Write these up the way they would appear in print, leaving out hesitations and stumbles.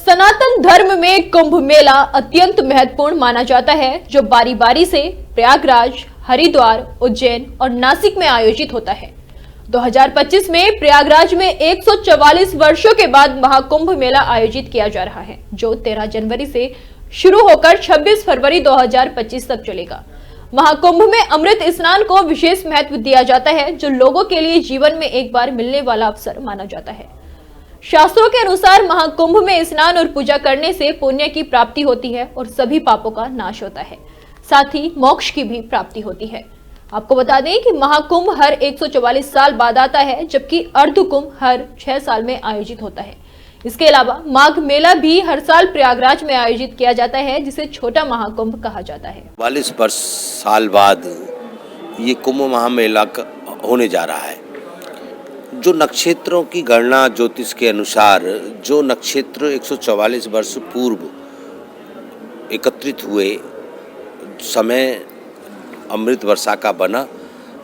सनातन धर्म में कुंभ मेला अत्यंत महत्वपूर्ण माना जाता है, जो बारी बारी से प्रयागराज, हरिद्वार, उज्जैन और नासिक में आयोजित होता है। 2025 में प्रयागराज में 144 वर्षों के बाद महाकुंभ मेला आयोजित किया जा रहा है, जो 13 जनवरी से शुरू होकर 26 फरवरी 2025 तक चलेगा। महाकुंभ में अमृत स्नान को विशेष महत्व दिया जाता है, जो लोगों के लिए जीवन में एक बार मिलने वाला अवसर माना जाता है। शास्त्रों के अनुसार महाकुंभ में स्नान और पूजा करने से पुण्य की प्राप्ति होती है और सभी पापों का नाश होता है, साथ ही मोक्ष की भी प्राप्ति होती है। आपको बता दें कि महाकुंभ हर 144 साल बाद आता है, जबकि अर्धकुंभ हर 6 साल में आयोजित होता है। इसके अलावा माघ मेला भी हर साल प्रयागराज में आयोजित किया जाता है, जिसे छोटा महाकुंभ कहा जाता है। 44 साल बाद ये कुंभ महामेला होने जा रहा है। जो नक्षत्रों की गणना ज्योतिष के अनुसार जो नक्षत्र 144 वर्ष पूर्व एकत्रित हुए समय अमृत वर्षा का बना,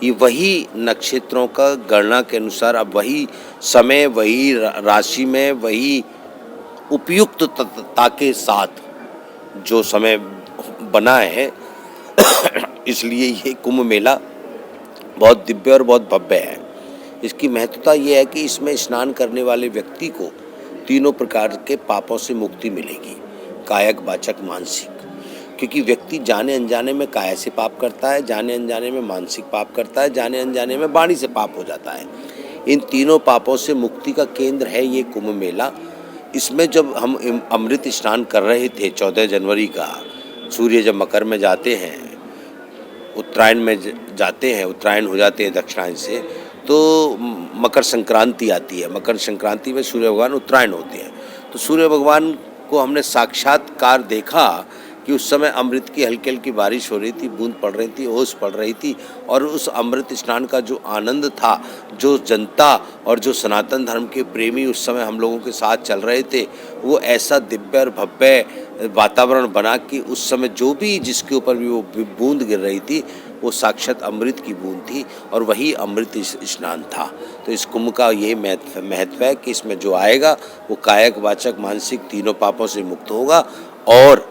ये वही नक्षत्रों का गणना के अनुसार अब वही समय, वही राशि में, वही उपयुक्तता के साथ जो समय बना है इसलिए ये कुंभ मेला बहुत दिव्य और बहुत भव्य है। इसकी महत्वता ये है कि इसमें स्नान करने वाले व्यक्ति को तीनों प्रकार के पापों से मुक्ति मिलेगी, कायक, वाचक, मानसिक। क्योंकि व्यक्ति जाने अनजाने में काया से पाप करता है, जाने अनजाने में मानसिक पाप करता है, जाने अनजाने में वाणी से पाप हो जाता है। इन तीनों पापों से मुक्ति का केंद्र है ये कुंभ मेला। इसमें जब हम अमृत स्नान कर रहे थे 14 जनवरी का, सूर्य जब मकर में जाते हैं, उत्तरायण में जाते हैं, उत्तरायण हो जाते हैं दक्षिणायन से, तो मकर संक्रांति आती है। मकर संक्रांति में सूर्य भगवान उत्तरायण होते हैं। तो सूर्य भगवान को हमने साक्षात्कार देखा कि उस समय अमृत की हल्की हल्की बारिश हो रही थी, बूंद पड़ रही थी, ओस पड़ रही थी, और उस अमृत स्नान का जो आनंद था, जो जनता और जो सनातन धर्म के प्रेमी उस समय हम लोगों के साथ चल रहे थे, वो ऐसा दिव्य और भव्य वातावरण बना कि उस समय जो भी जिसके ऊपर भी वो बूंद गिर रही थी वो साक्षात अमृत की बूंद थी, और वही अमृत स्नान था। तो इस कुंभ का ये महत्व है कि इसमें जो आएगा वो कायक, वाचक, मानसिक तीनों पापों से मुक्त होगा और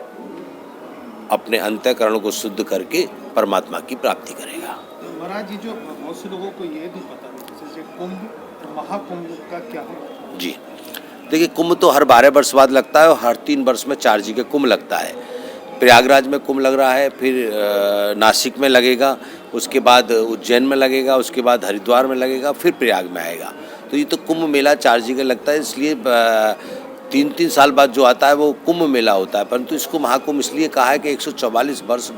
अपने अंतःकरण को शुद्ध करके परमात्मा की प्राप्ति करेगा। महाराज जी, जो बहुत से लोगों को ये भी पता नहीं जैसे कुंभ, महाकुंभ का क्या है? जी देखिए, कुंभ तो हर 12 वर्ष बाद लगता है और हर 3 वर्ष में 4 जगह कुंभ लगता है। प्रयागराज में कुंभ लग रहा है, फिर नासिक में लगेगा, उसके बाद उज्जैन में लगेगा, उसके बाद हरिद्वार में लगेगा, फिर प्रयाग में आएगा। तो ये तो कुंभ मेला 4 जगह लगता है, इसलिए 3-3 साल बाद जो आता है वो कुंभ मेला होता है। परंतु इसको महाकुंभ इसलिए कहा है कि 144 वर्ष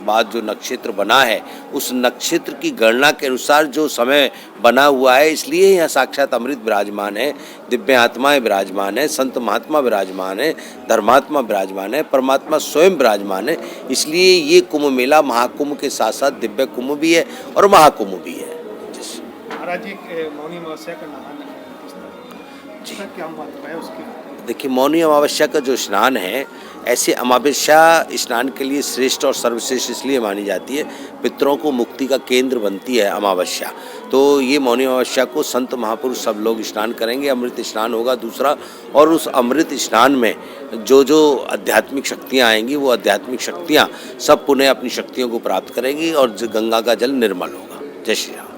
बाद जो नक्षत्र बना है, उस नक्षत्र की गणना के अनुसार जो समय बना हुआ है, इसलिए यहाँ साक्षात अमृत विराजमान है, दिव्य आत्माएं विराजमान है, संत महात्मा विराजमान है, धर्मात्मा विराजमान है, परमात्मा स्वयं विराजमान है। इसलिए ये कुंभ मेला महाकुंभ के साथ साथ दिव्य कुंभ भी है और महाकुंभ भी है। महाराज जी, मौनी अमावस्या का नहाना जी क्या महत्व है उसकी? देखिए, मौनी अमावस्या का जो स्नान है, ऐसे अमावस्या स्नान के लिए श्रेष्ठ और सर्वश्रेष्ठ इसलिए मानी जाती है, पितरों को मुक्ति का केंद्र बनती है अमावस्या। तो ये मौनी अमावस्या को संत महापुरुष सब लोग स्नान करेंगे, अमृत स्नान होगा दूसरा, और उस अमृत स्नान में जो जो आध्यात्मिक शक्तियाँ आएंगी वो आध्यात्मिक शक्तियाँ सब पुनः अपनी शक्तियों को प्राप्त करेंगी और गंगा का जल निर्मल होगा। जय श्री राम।